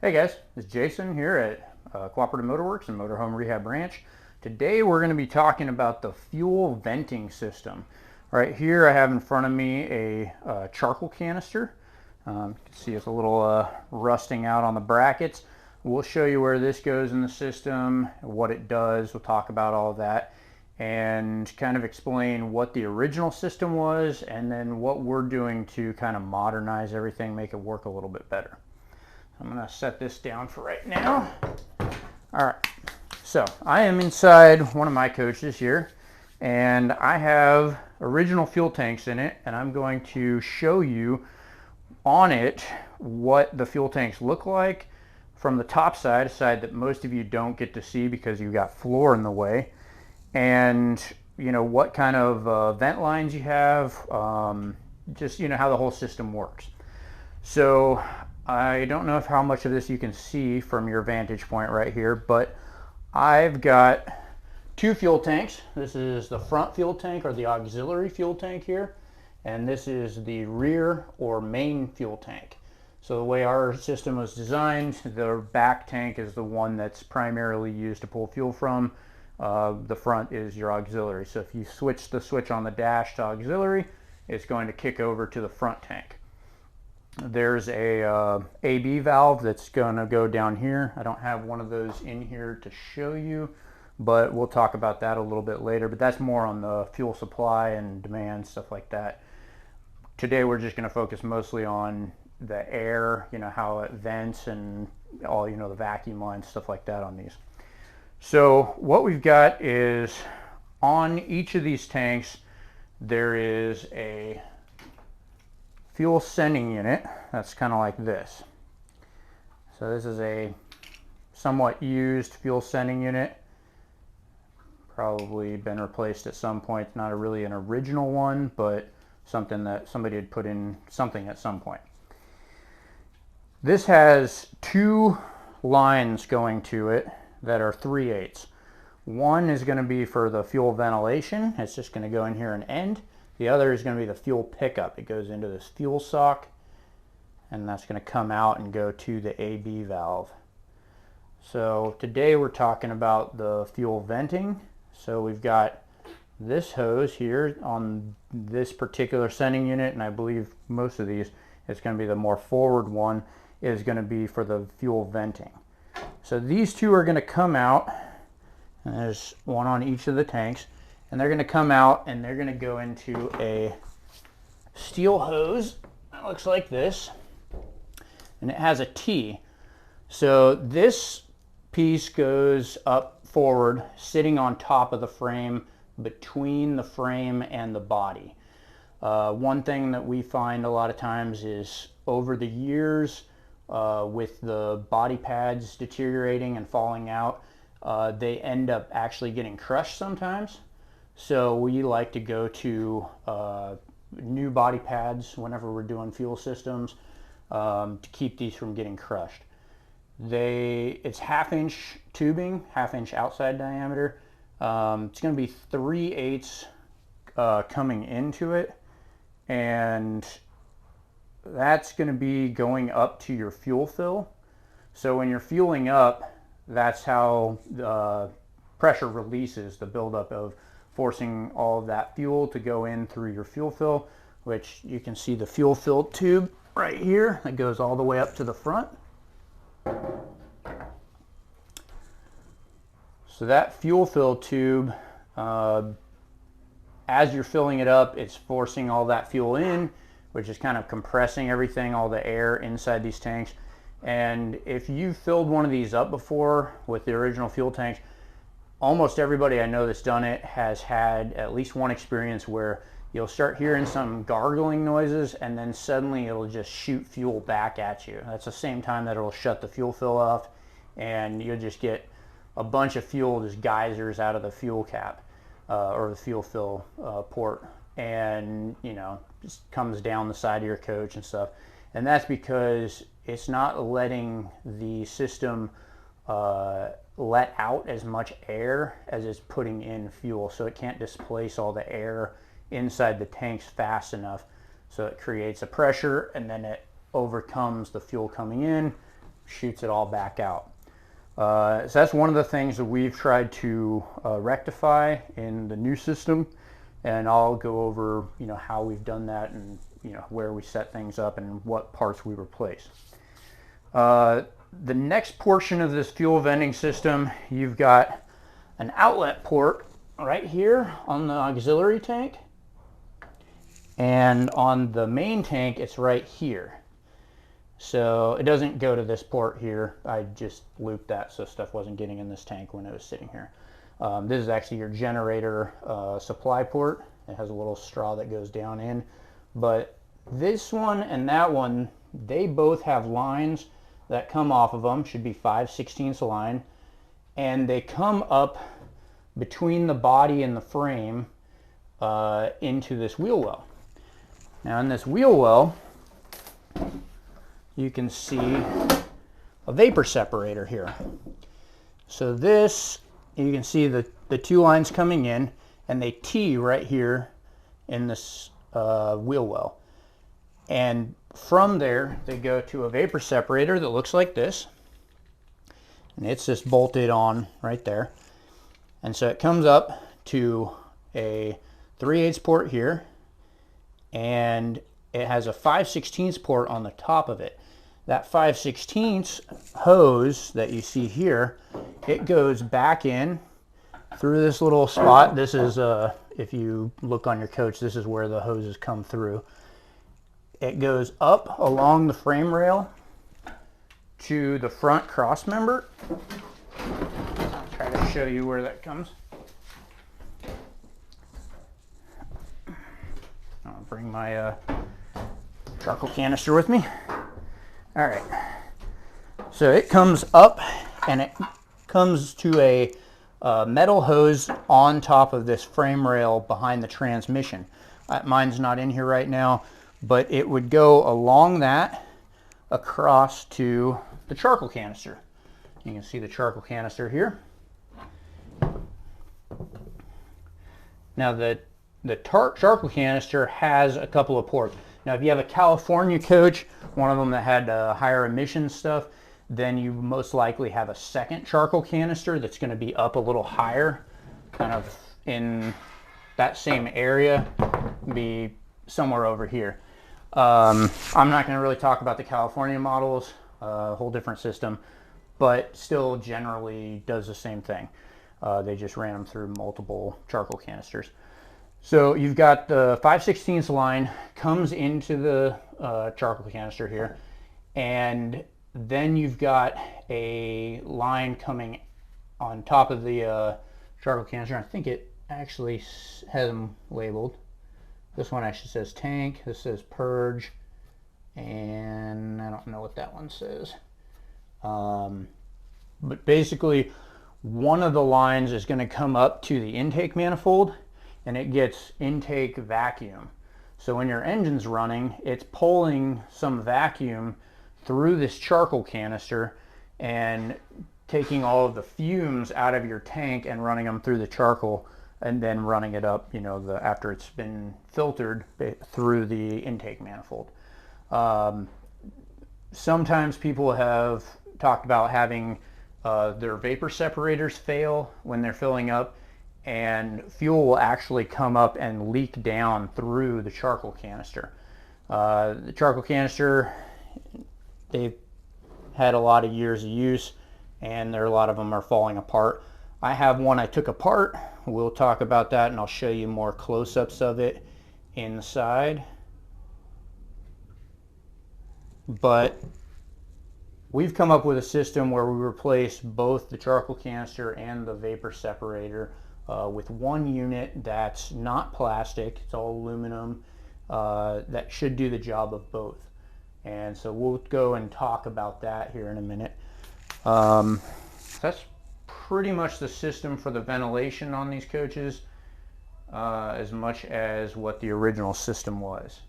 Hey guys, it's Jason here at Cooperative Motorworks and Motorhome Rehab Ranch. Today we're going to be talking about the fuel venting system. Right here I have in front of me a charcoal canister. You can see it's a little rusting out on the brackets. We'll show you where this goes in the system, what it does. We'll talk about all of that and kind of explain what the original system was and then what we're doing to kind of modernize everything, make it work a little bit better. I'm going to set this down for right now. All right, so I am inside one of my coaches here, and I have original fuel tanks in it, and I'm going to show you on it what the fuel tanks look like from the top side, a side that most of you don't get to see because you've got floor in the way, and what kind of vent lines you have, just how the whole system works. So I don't know how much of this you can see from your vantage point right here, but I've got two fuel tanks. This is the front fuel tank or the auxiliary fuel tank here, and this is the rear or main fuel tank. So the way our system was designed, the back tank is the one that's primarily used to pull fuel from. The front is your auxiliary. So if you switch the switch on the dash to auxiliary, it's going to kick over to the front tank. There's a AB valve that's going to go down here. I don't have one of those in here to show you, but we'll talk about that a little bit later. But that's more on the fuel supply and demand, stuff like that. Today we're just going to focus mostly on the air, how it vents and all, the vacuum lines, stuff like that on these. So what we've got is on each of these tanks, there is a fuel sending unit that's kind of like this. So this is a somewhat used fuel sending unit, probably been replaced at some point. Not really an original one, but something that somebody had put in something at some point. This has two lines going to it that are 3/8. One is going to be for the fuel ventilation. It's just going to go in here and end. The other is going to be the fuel pickup. It goes into this fuel sock, and that's going to come out and go to the AB valve. So today we're talking about the fuel venting. So we've got this hose here on this particular sending unit, and I believe most of these, it's going to be the more forward one, is going to be for the fuel venting. So these two are going to come out, and there's one on each of the tanks. And they're going to come out and they're going to go into a steel hose that looks like this, and it has a T. So this piece goes up forward, sitting on top of the frame, between the frame and the body. One thing that we find a lot of times is over the years, with the body pads deteriorating and falling out, they end up actually getting crushed sometimes. So we like to go to new body pads whenever we're doing fuel systems, to keep these from getting crushed. It's 1/2-inch tubing, 1/2-inch outside diameter. It's going to be 3/8 coming into it, and that's going to be going up to your fuel fill. So when you're fueling up, that's how the pressure releases the buildup of forcing all of that fuel to go in through your fuel fill, which you can see the fuel fill tube right here that goes all the way up to the front. So that fuel fill tube, as you're filling it up, it's forcing all that fuel in, which is kind of compressing everything, all the air inside these tanks. And if you've filled one of these up before with the original fuel tanks, almost everybody I know that's done it has had at least one experience where you'll start hearing some gargling noises and then suddenly it'll just shoot fuel back at you. That's the same time that it'll shut the fuel fill off, and you'll just get a bunch of fuel, just geysers out of the fuel cap or the fuel fill port, and just comes down the side of your coach and stuff. And that's because it's not letting the system let out as much air as it's putting in fuel, so it can't displace all the air inside the tanks fast enough, so it creates a pressure and then it overcomes the fuel coming in, shoots it all back out. So that's one of the things that we've tried to rectify in the new system, and I'll go over how we've done that, and where we set things up and what parts we replace. The next portion of this fuel venting system, you've got an outlet port right here on the auxiliary tank, and on the main tank it's right here. So it doesn't go to this port here. I just looped that so stuff wasn't getting in this tank when it was sitting here. This is actually your generator supply port. It has a little straw that goes down in, but this one and that one, they both have lines that come off of them. Should be 5/16 line, and they come up between the body and the frame into this wheel well. Now in this wheel well, you can see a vapor separator here. So this, you can see the two lines coming in, and they tee right here in this wheel well. And from there, they go to a vapor separator that looks like this. And it's just bolted on right there. And so it comes up to a 3/8 port here, and it has a 5/16 port on the top of it. That 5/16 hose that you see here, it goes back in through this little spot. This is, if you look on your coach, this is where the hoses come through. It goes up along the frame rail to the front cross member. I'll try to show you where that comes. I'll bring my charcoal canister with me. All right, so it comes up and it comes to a metal hose on top of this frame rail behind the transmission. Mine's not in here right now, but it would go along that across to the charcoal canister. You can see the charcoal canister here. Now the charcoal canister has a couple of ports. Now if you have a California coach, one of them that had higher emission stuff, then you most likely have a second charcoal canister that's going to be up a little higher, kind of in that same area, be somewhere over here. I'm not going to really talk about the California models, a whole different system, but still generally does the same thing. They just ran them through multiple charcoal canisters. So you've got the 5/16 line comes into the charcoal canister here, and then you've got a line coming on top of the charcoal canister. I think it actually has them labeled. This one actually says tank, this says purge, and I don't know what that one says. But basically, one of the lines is going to come up to the intake manifold, and it gets intake vacuum. So when your engine's running, it's pulling some vacuum through this charcoal canister and taking all of the fumes out of your tank and running them through the charcoal, and then running it up, after it's been filtered through the intake manifold. Sometimes people have talked about having their vapor separators fail when they're filling up, and fuel will actually come up and leak down through the charcoal canister. The charcoal canister, they've had a lot of years of use, and a lot of them are falling apart. I have one I took apart. We'll talk about that, and I'll show you more close-ups of it inside. But we've come up with a system where we replace both the charcoal canister and the vapor separator with one unit that's not plastic, it's all aluminum, that should do the job of both. And so we'll go and talk about that here in a minute. That's pretty much the system for the ventilation on these coaches, as much as what the original system was.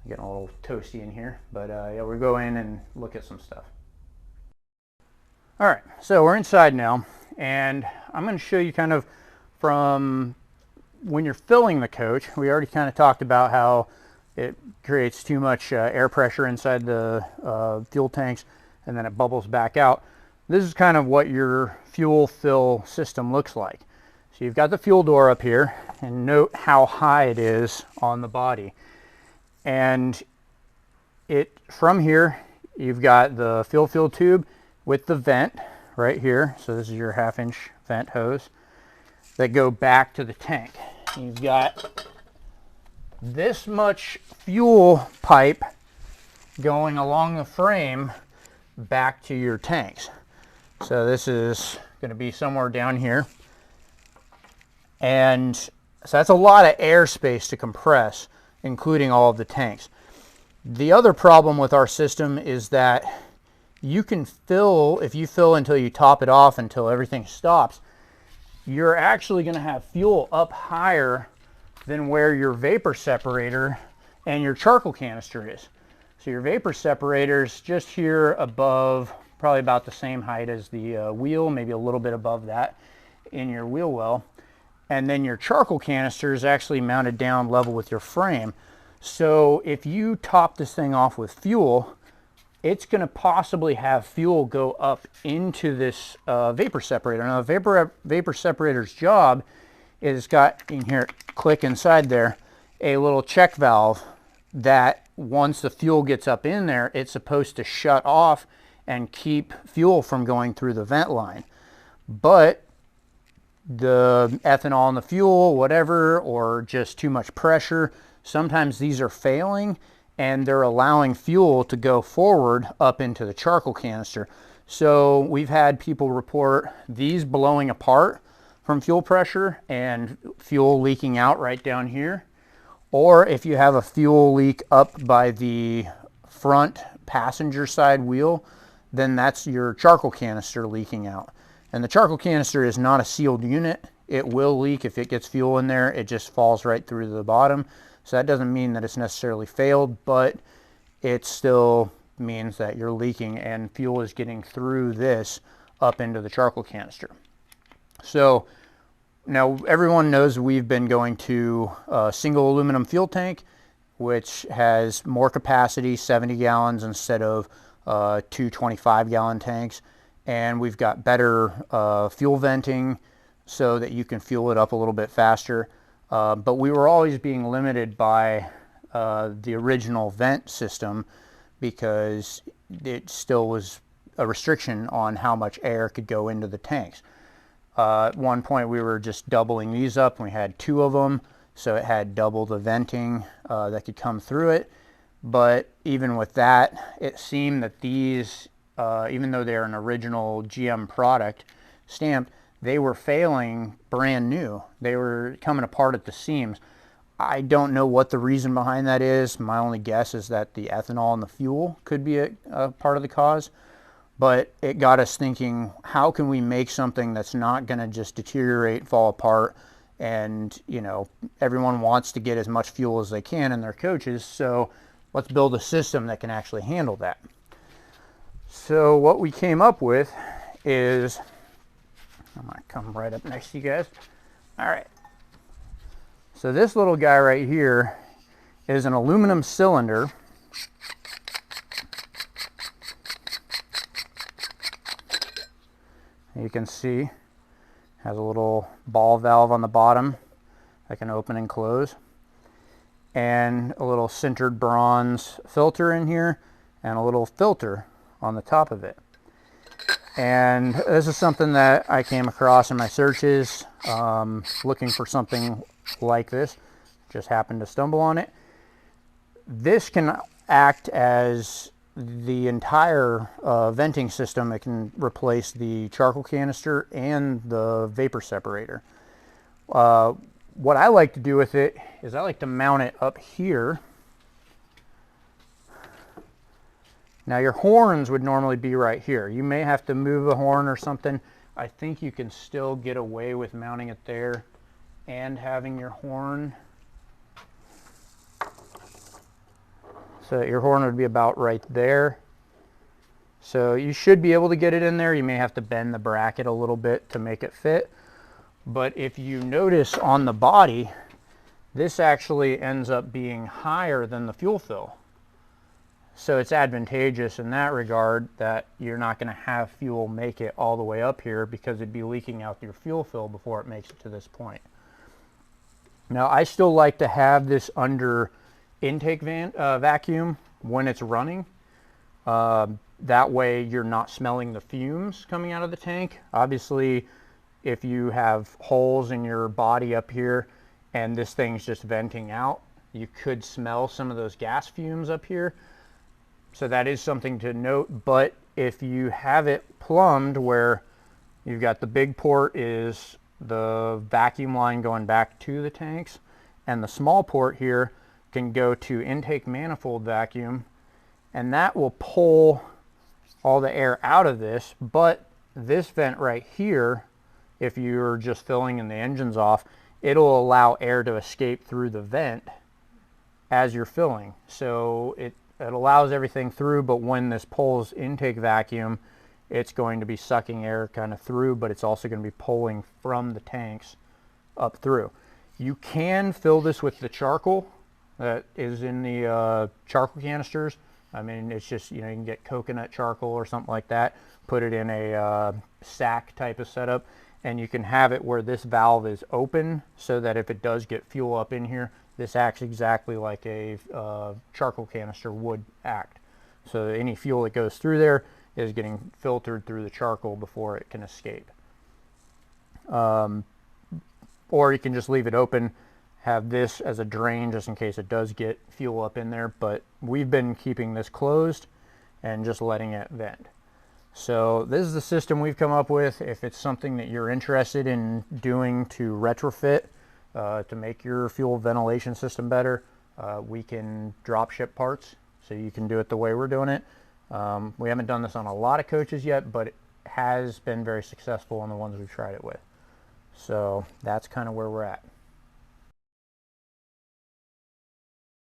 I'm getting a little toasty in here, but yeah, we'll go in and look at some stuff. All right, so we're inside now, and I'm going to show you kind of from when you're filling the coach. We already kind of talked about how it creates too much air pressure inside the fuel tanks. and then it bubbles back out. This is kind of what your fuel fill system looks like. So you've got the fuel door up here, and note how high it is on the body. And from here, you've got the fill tube with the vent right here. So this is your 1/2-inch vent hose that go back to the tank. You've got this much fuel pipe going along the frame back to your tanks. So this is going to be somewhere down here. And so that's a lot of airspace to compress, including all of the tanks. The other problem with our system is that you can fill, if you fill until you top it off until everything stops, you're actually going to have fuel up higher than where your vapor separator and your charcoal canister is. So your vapor separator is just here above, probably about the same height as the wheel, maybe a little bit above that in your wheel well. And then your charcoal canister is actually mounted down level with your frame. So if you top this thing off with fuel, it's going to possibly have fuel go up into this vapor separator. Now the vapor separator's job is got, in here, click inside there, a little check valve that once the fuel gets up in there, it's supposed to shut off and keep fuel from going through the vent line. But the ethanol in the fuel, whatever, or just too much pressure, sometimes these are failing and they're allowing fuel to go forward up into the charcoal canister. So we've had people report these blowing apart from fuel pressure and fuel leaking out right down here. Or if you have a fuel leak up by the front passenger side wheel, then that's your charcoal canister leaking out. And the charcoal canister is not a sealed unit. It will leak if it gets fuel in there. It just falls right through to the bottom. So that doesn't mean that it's necessarily failed, but it still means that you're leaking and fuel is getting through this up into the charcoal canister. So now everyone knows we've been going to a single aluminum fuel tank, which has more capacity, 70 gallons instead of two 25-gallon tanks. And we've got better fuel venting so that you can fuel it up a little bit faster. But we were always being limited by the original vent system because it still was a restriction on how much air could go into the tanks. At one point we were just doubling these up and we had two of them, so it had double the venting that could come through it. But even with that, it seemed that these, even though they're an original GM product stamped, they were failing brand new. They were coming apart at the seams. I don't know what the reason behind that is. My only guess is that the ethanol in the fuel could be a part of the cause. But it got us thinking, how can we make something that's not going to just deteriorate, fall apart, and, you know, everyone wants to get as much fuel as they can in their coaches, so let's build a system that can actually handle that. So what we came up with is, I'm going to come right up next to you guys. All right. So this little guy right here is an aluminum cylinder. You can see has a little ball valve on the bottom that can open and close, and a little sintered bronze filter in here, and a little filter on the top of it. And this is something that I came across in my searches, looking for something like this. Just happened to stumble on it. This can act as the entire venting system. It can replace the charcoal canister and the vapor separator. What I like to do with it is I like to mount it up here. Now your horns would normally be right here. You may have to move a horn or something. I think you can still get away with mounting it there and having your horn. So your horn would be about right there. So you should be able to get it in there. You may have to bend the bracket a little bit to make it fit. But if you notice on the body, this actually ends up being higher than the fuel fill. So it's advantageous in that regard that you're not going to have fuel make it all the way up here, because it'd be leaking out your fuel fill before it makes it to this point. Now, I still like to have this under intake vacuum when it's running. That way you're not smelling the fumes coming out of the tank. Obviously, if you have holes in your body up here and this thing's just venting out, you could smell some of those gas fumes up here. So that is something to note. But if you have it plumbed where you've got the big port is the vacuum line going back to the tanks, and the small port here can go to intake manifold vacuum, and that will pull all the air out of this. But this vent right here, if you're just filling and the engine's off, it'll allow air to escape through the vent as you're filling. So it allows everything through, but when this pulls intake vacuum, it's going to be sucking air kind of through, but it's also going to be pulling from the tanks up through. You can fill this with the charcoal that is in the charcoal canisters. I mean, it's just, you know, you can get coconut charcoal or something like that, put it in a sack type of setup, and you can have it where this valve is open so that if it does get fuel up in here, this acts exactly like a charcoal canister would act. So any fuel that goes through there is getting filtered through the charcoal before it can escape. Or you can just leave it open, have this as a drain just in case it does get fuel up in there. But we've been keeping this closed and just letting it vent. So this is the system we've come up with. If it's something that you're interested in doing to retrofit to make your fuel ventilation system better, we can drop ship parts, so you can do it the way we're doing it. We haven't done this on a lot of coaches yet, but it has been very successful on the ones we've tried it with. So that's kind of where we're at.